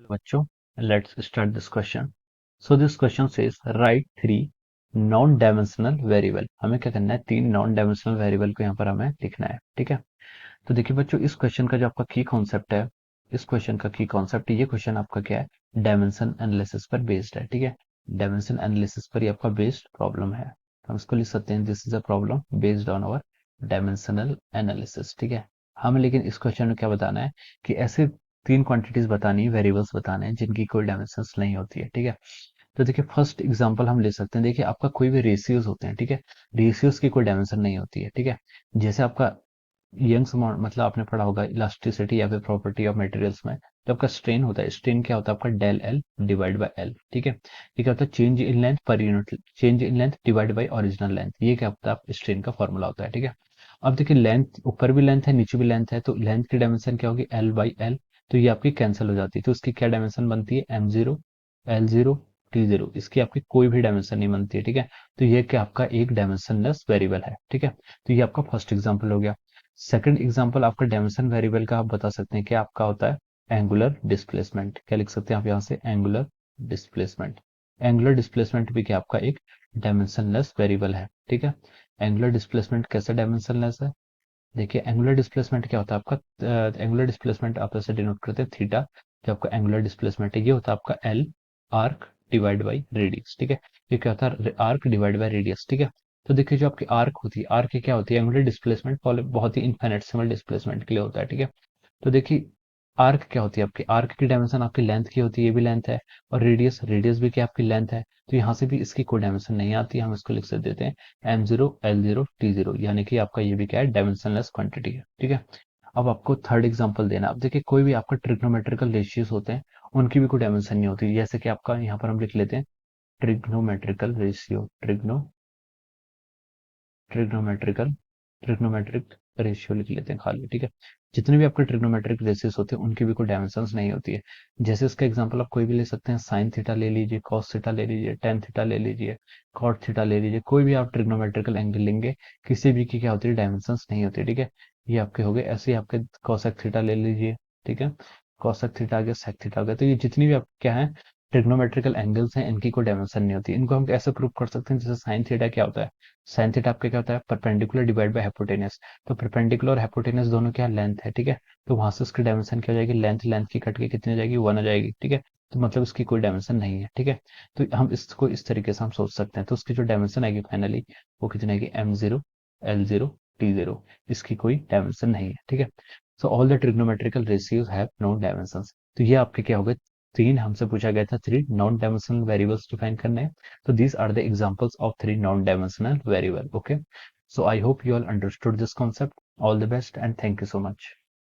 बच्चों, let's start this question. So this question says write three non-dimensional variable. हमें क्या करना है, तीन नॉन डायमेंशनल वेरिएबल को यहाँ पर हमें लिखना है। ठीक है, तो देखिए बच्चों, इस क्वेश्चन का जो आपका की कॉन्सेप्ट है, इस क्वेश्चन का की कॉन्सेप्ट, ये क्वेश्चन आपका क्या है, डायमेंशन एनालिसिस पर बेस्ड है। ठीक है, डायमेंशन एनालिसिस पर ये आपका बेस्ड प्रॉब्लम है। हम इसको लिख सकते हैं, this is a problem based on our dimensional analysis. ठीक है, हमें लेकिन इस क्वेश्चन में क्या बताना है कि ऐसे तीन क्वांटिटीज बतानी है, वेरिएबल्स बताने हैं जिनकी कोई डायमेंशंस नहीं होती है। ठीक है, तो देखिए फर्स्ट एग्जांपल हम ले सकते हैं। देखिए आपका कोई भी रेशियोज होते हैं, ठीक है, रेशियोज की कोई डायमेंशन नहीं होती है। ठीक है, जैसे आपका यंग्स मतलब आपने पढ़ा होगा इलास्टिसिटी या फिर प्रॉपर्टी ऑफ मटेरियल्स में, जो आपका स्ट्रेन होता है, स्ट्रेन क्या होता है आपका del L divide by L. ठीक है, ये क्या होता है, change in length per unit, change in length divide by original length, ये क्या होता है स्ट्रेन का फॉर्मूला होता है। ठीक है, अब देखिए लेंथ ऊपर भी लेंथ है नीचे भी लेंथ है, तो लेंथ की डायमेंशन क्या होगी, एल बाई एल, तो ये आपकी कैंसिल हो जाती है, तो इसकी क्या डायमेंशन बनती है, M zero L zero T zero, इसकी आपकी कोई भी डायमेंशन नहीं बनती है। ठीक है, तो ये क्या आपका एक डायमेंशनलेस वेरिएबल है। ठीक है, तो ये आपका फर्स्ट एग्जाम्पल हो गया। सेकंड एग्जांपल आपका डायमेंशन वेरिएबल का आप बता सकते हैं कि आपका होता है एंगुलर डिस्प्लेसमेंट। क्या लिख सकते हैं आप यहाँ से, एंगुलर डिस्प्लेसमेंट। एंगुलर डिस्प्लेसमेंट भी क्या आपका एक डायमेंशनलेस वेरिएबल है। ठीक है, एंगुलर डिस्प्लेसमेंट कैसे डायमेंशनलेस है, देखिए एंगुलर डिस्प्लेसमेंट क्या होता है आपका, एंगुलर डिस्प्लेसमेंट आप ऐसे डिनोट करते हैं थीटा, जो आपका एंगुलर डिस्प्लेसमेंट है ये होता है आपका L arc divide by radius. ठीक है, ये क्या होता है, आर्क डिवाइड बाई रेडियस। ठीक है, तो देखिए जो आपकी आर्क होती है, आर्क की क्या होती है, एंगुलर डिस्प्लेसमेंट बहुत ही इनफाइनेटसिमल डिस्प्लेसमेंट के लिए होता है। ठीक है, तो देखिए आर्क क्या होती है आपकी, आर्क की डायमेंशन आपकी लेंथ की होती है, ये भी लेंथ है, और रेडियस, रेडियस भी क्या आपकी लेंथ है, तो यहाँ से भी इसकी कोई डायमेंशन नहीं आती, हम इसको लिख सकते देते हैं M zero L zero T zero, यानी कि आपका ये भी क्या है, डायमेंशनलेस क्वांटिटी है। ठीक है, अब आपको थर्ड एग्जांपल देना। अब देखिए कोई भी आपका ट्रिग्नोमेट्रिकल रेशियोज होते हैं, उनकी भी कोई डायमेंशन नहीं होती, जैसे कि आपका यहाँ पर हम लिख लेते हैं trigonometrical ratio, trigonometrical trigonometric ratio लिख लेते हैं खाली। ठीक है, जितने भी आपके ट्रिग्नोमेट्रिक रेशियोज होते हैं उनकी भी कोई डायमेंशंस नहीं होती है। जैसे इसका एग्जांपल आप कोई भी ले सकते हैं, साइन थीटा ले लीजिए, कॉस थीटा ले लीजिए, टेन थीटा ले लीजिए, कॉट थीटा ले लीजिए, कोई भी आप ट्रिग्नोमेट्रिकल एंगल लेंगे, किसी भी की क्या होती है, डायमेंशंस नहीं होती। ठीक है, ये आपके हो गए। ऐसे ही आपके कॉसेक थीटा ले लीजिए। ठीक है, कॉसेक थीटा आ गया, सेक थीटा आ गया, तो ये जितनी भी आप क्या है ट्रिग्नोमेट्रिकल एंगल्स हैं, इनकी कोई डायमेंशन नहीं होती। इनको हम कैसे प्रूव कर सकते हैं, जैसे साइन थीटा क्या होता है, साइन थीटा आपका क्या होता है, परपेंडिकुलर डिवाइड बाय हाइपोटेनस, तो परपेंडिकुलर और हाइपोटेनस दोनों क्या लेंथ है। ठीक है, तो वहां से उसकी डायमेंशन क्या हो जाएगी, लेंथ, लेंथ की कट के कितनी हो जाएगी, वन हो जाएगी। ठीक है, तो मतलब इसकी कोई डायमेंशन नहीं है। ठीक है, तो हम इसको इस तरीके से हम सोच सकते हैं, तो उसकी जो डायमेंशन आएगी फाइनली वो कितनी आएगी, M zero L zero T zero, इसकी कोई डायमेंशन नहीं है। ठीक है, so all the trigonometrical ratios have no dimensions. तो ये आपके क्या हो गए, तीन हमसे पूछा गया था, three non dimensional variables define करने हैं। So these are the examples of three non-dimensional variable. Okay. So I hope you all understood this concept. All the best and thank you so much.